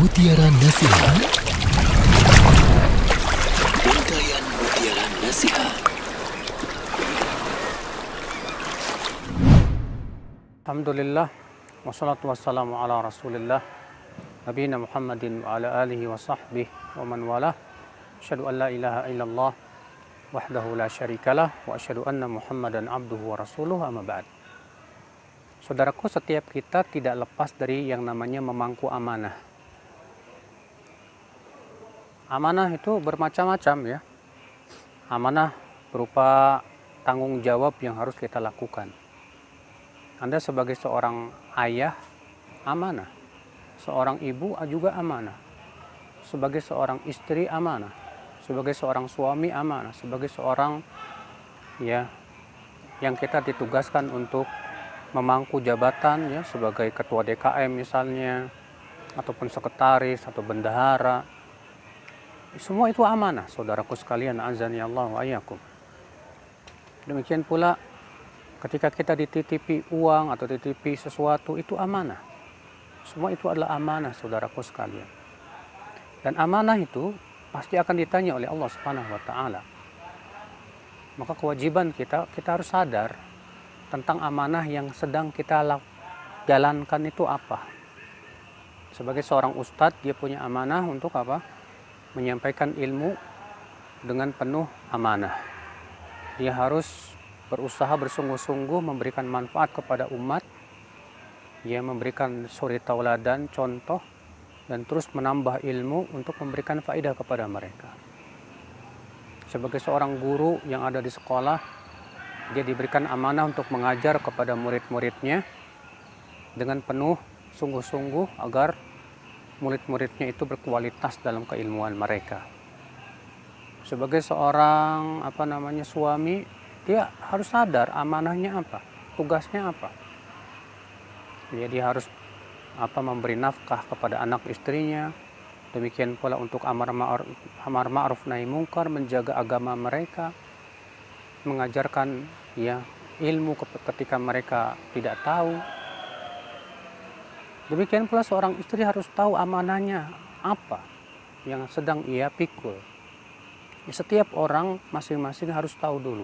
Mutiara Nasihat. Rangkaian Mutiara Nasihat. Alhamdulillah, wassalatu wassalamu ala rasulillah, nabiyina Muhammadin wa ala alihi wa sahbihi wa man walah. Asyhadu an la ilaha illallah wahdahu la syarikalah wa asyhadu anna Muhammadan abduhu wa rasuluh, amma ba'd. Saudaraku, setiap kita tidak lepas dari yang namanya memangku amanah. Amanah itu bermacam-macam ya. Amanah berupa tanggung jawab yang harus kita lakukan. Anda sebagai seorang ayah, amanah. Seorang ibu juga amanah. Sebagai seorang istri, amanah. Sebagai seorang suami, amanah. Sebagai seorang yang kita ditugaskan untuk memangku jabatan ya, sebagai ketua DKM misalnya, ataupun sekretaris atau bendahara. Semua itu amanah, saudaraku sekalian, azani Allah wa iyyakum. Demikian pula ketika kita dititipi uang atau dititipi sesuatu, itu amanah. Semua itu adalah amanah, saudaraku sekalian. Dan amanah itu pasti akan ditanya oleh Allah Subhanahu wa taala. Maka kewajiban kita harus sadar tentang amanah yang sedang kita jalankan itu apa. Sebagai seorang ustadz, dia punya amanah untuk apa? Menyampaikan ilmu dengan penuh amanah. Dia harus berusaha bersungguh-sungguh memberikan manfaat kepada umat. Dia memberikan suri tauladan, contoh, dan terus menambah ilmu untuk memberikan faedah kepada mereka. Sebagai seorang guru yang ada di sekolah, dia diberikan amanah untuk mengajar kepada murid-muridnya dengan penuh sungguh-sungguh agar murid-muridnya itu berkualitas dalam keilmuan mereka. Sebagai seorang suami, dia harus sadar amanahnya apa, tugasnya apa. Dia harus memberi nafkah kepada anak istrinya. Demikian pula untuk amar ma'ruf nahi mungkar, menjaga agama mereka, mengajarkan ilmu ketika mereka tidak tahu. Demikian pula seorang istri harus tahu amanahnya apa yang sedang ia pikul. Setiap orang masing-masing harus tahu dulu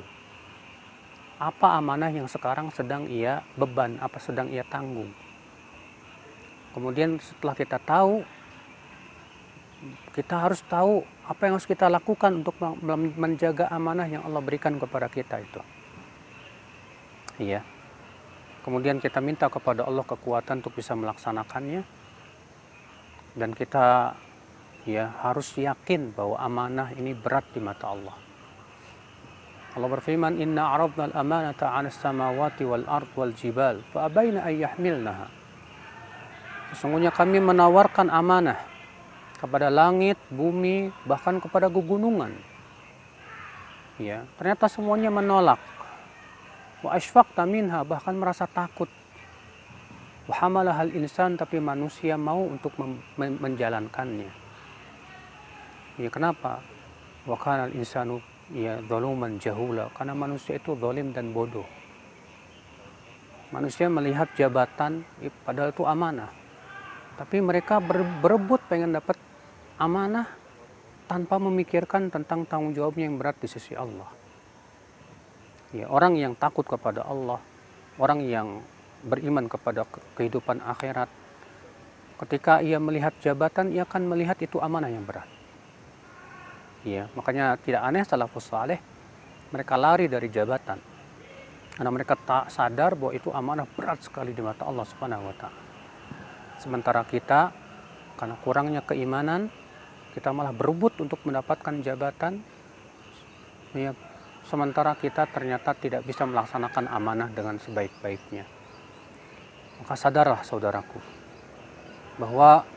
apa amanah yang sekarang sedang ia beban, apa sedang ia tanggung. Kemudian setelah kita tahu, kita harus tahu apa yang harus kita lakukan untuk menjaga amanah yang Allah berikan kepada kita itu. Iya. Kemudian kita minta kepada Allah kekuatan untuk bisa melaksanakannya. Dan kita harus yakin bahwa amanah ini berat di mata Allah. Allah berfirman, "Inna 'aradna al-amanata 'ala as-samawati wal ard wal jibal fa abaina ay yahmilnaha." Sesungguhnya kami menawarkan amanah kepada langit, bumi, bahkan kepada gunungan. Ya, ternyata semuanya menolak. Wa asfaqta minha, bahkan merasa takut. Wa hamalahal insan, tapi manusia mau untuk menjalankannya. Ya, kenapa? Wa kana al-insanu zaluman jahula, karena manusia itu zalim dan bodoh. Manusia melihat jabatan padahal itu amanah. Tapi mereka berebut pengen dapat amanah tanpa memikirkan tentang tanggung jawabnya yang berat di sisi Allah. Ya, orang yang takut kepada Allah, orang yang beriman kepada kehidupan akhirat, ketika ia melihat jabatan, ia akan melihat itu amanah yang berat. Ya, makanya tidak aneh salafus saleh mereka lari dari jabatan karena mereka tak sadar bahwa itu amanah berat sekali di mata Allah Subhanahu wa taala. Sementara kita karena kurangnya keimanan, kita malah berebut untuk mendapatkan jabatan, ya, sementara kita ternyata tidak bisa melaksanakan amanah dengan sebaik-baiknya. Maka sadarlah saudaraku, bahwa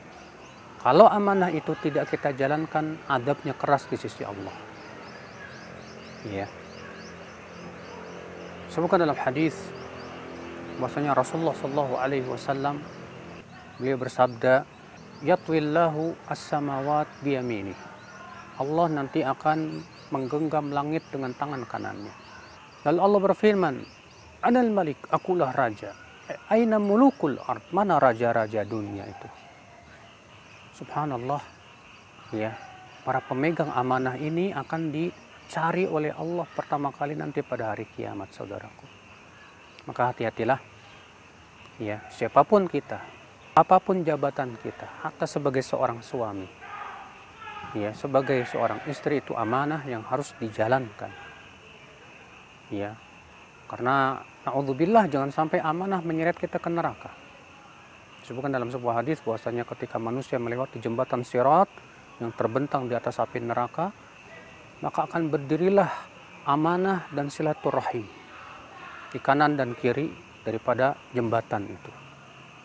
kalau amanah itu tidak kita jalankan, adabnya keras di sisi Allah. Ya. Sebutkan dalam hadis bahwasanya Rasulullah SAW beliau bersabda, "Yatwillahu as-samawat biyamini." Allah nanti akan menggenggam langit dengan tangan kanannya. Lalu Allah berfirman, "Anal malik, akulah raja." Aina mulukul ard, mana raja-raja dunia itu? Subhanallah, ya, para pemegang amanah ini akan dicari oleh Allah pertama kali nanti pada hari kiamat, saudaraku. Maka hati-hatilah, ya, siapapun kita, apapun jabatan kita, hatta sebagai seorang suami, ya, sebagai seorang istri, itu amanah yang harus dijalankan, ya, karena naudzubillah jangan sampai amanah menyeret kita ke neraka. Disebutkan dalam sebuah hadis bahwasanya ketika manusia melewati jembatan Sirat yang terbentang di atas api neraka, maka akan berdirilah amanah dan silaturahim di kanan dan kiri daripada jembatan itu.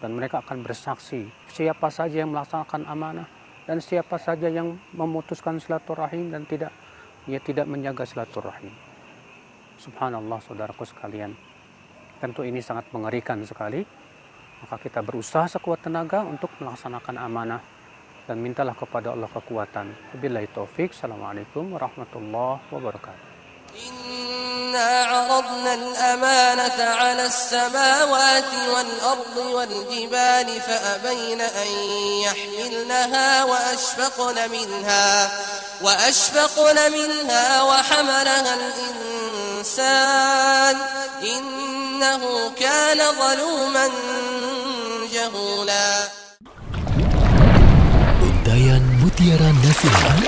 Dan mereka akan bersaksi siapa saja yang melaksanakan amanah dan siapa saja yang memutuskan silaturahim dan tidak menjaga silaturahim. Subhanallah, saudaraku sekalian. Tentu ini sangat mengerikan sekali. Maka kita berusaha sekuat tenaga untuk melaksanakan amanah dan mintalah kepada Allah kekuatan. Wabillahi taufik. Assalamualaikum warahmatullahi wabarakatuh. Inna 'aradna al-amanata 'ala as-samawati wal-ardi wal-jibali fa'abayna an yahmilnaha wa ashfaqna minha wa hamalaha al-insan innahu kana zaluman jahula. Untayan Mutiara Nasihat.